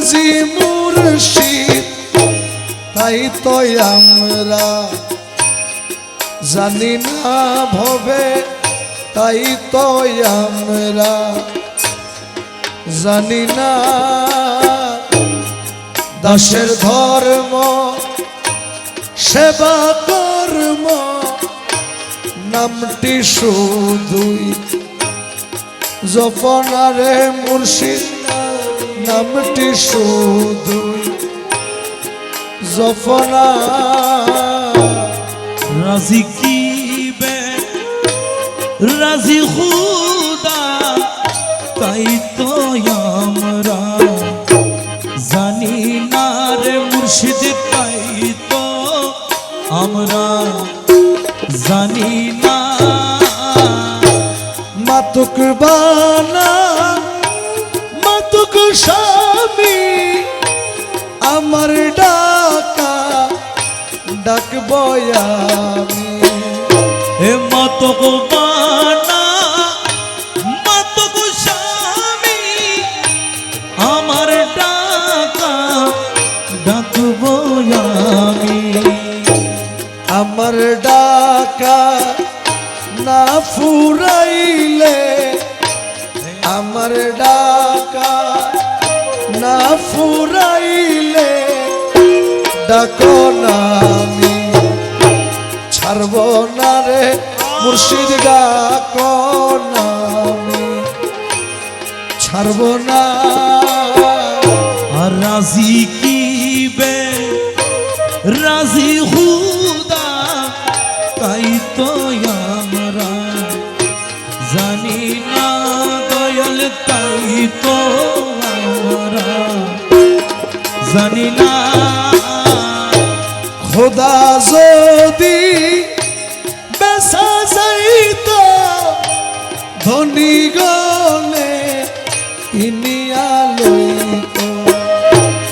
রাজি মুর্শিদ তাই তো আমরা জানি না ভবে তাই তো আমরা জানি না দাসের ধর্ম সেবা কর্ম নামটি শুধুই জপনারে মুর্শিদ নামটি শুধুই জপনা রাজি কি বে রাজি খুদা তাই তো আমরা জানি না রে মুর্শিদ তাই তো আমরা জানি না মাতুক বানা মাতুক স্বামী আমার ডাকা ডাকব আমি হে মাতক বানা মাতক স্বামী আমার ডাকা ডাকব আমি আমার ডাকা না ফুরাইলে আমার ডাকা না ফুরাইলে ডাকো না আমি ছাড়ব না রে মুর্শিদ ডাকো না আমি ছাড়ব না আর রাজি কি বে রাজি খুদা তাই তো আমরা জানি না দয়াল তাই তো আমরা জানি না খোদা যদি বেসা যাইত ধনী গলে ইনিয়া লইত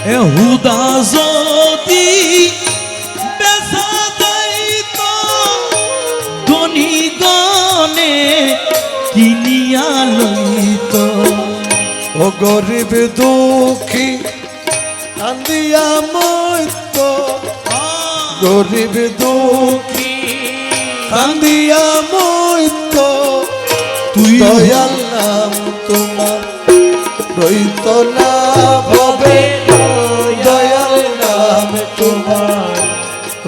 এ হুদা যদি বেসা যাইত ধনী গনে কিনিয়া লইত ও গরিব দুঃখী কান্দিয়া মইত গরিব দুঃখী কান্দিয়া মইত তুই দয়াল নাম তোমার রইত না ভবে দয়াল নাম তোমার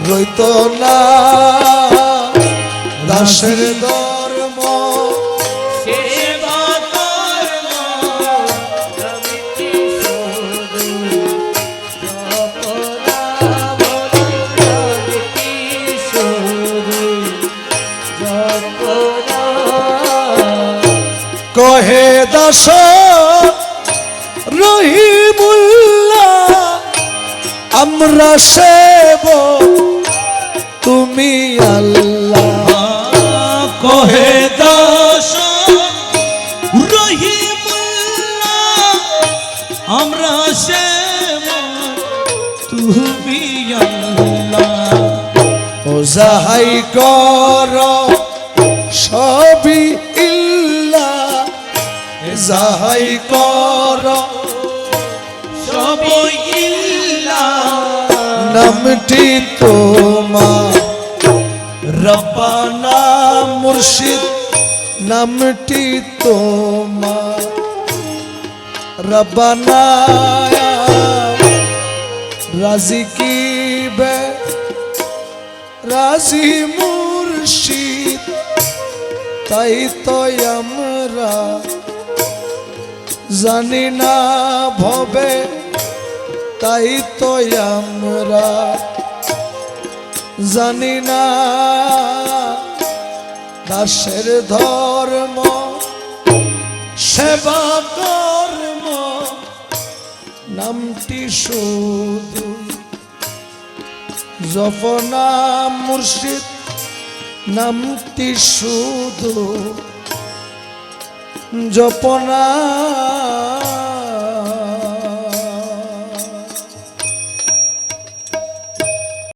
রইত না দাসের ধর্ম সেবা কর্ম কহে দাস রহিমুল্লাহ আমরা সেব তুমি আল্লাহ কহে দাস রহিমুল্লাহ আমরা সেবা তুমি আল্লাহ ও যাহাই কর সবই ইল্লা যাহাই কর সবই ইল্লাহ নামটি তোমার রব্বানা মুর্শিদ নামটি তোমার রব্বানা রাজি কি বে রাজি মুর্শিদ তাই তো আমরা জানি না ভবে তাই তো আমরা জানি না দাসের ধর্ম সেবা কর্ম নামটি শুধু জপনা মুর্শিদ নামটি শুধু জপনা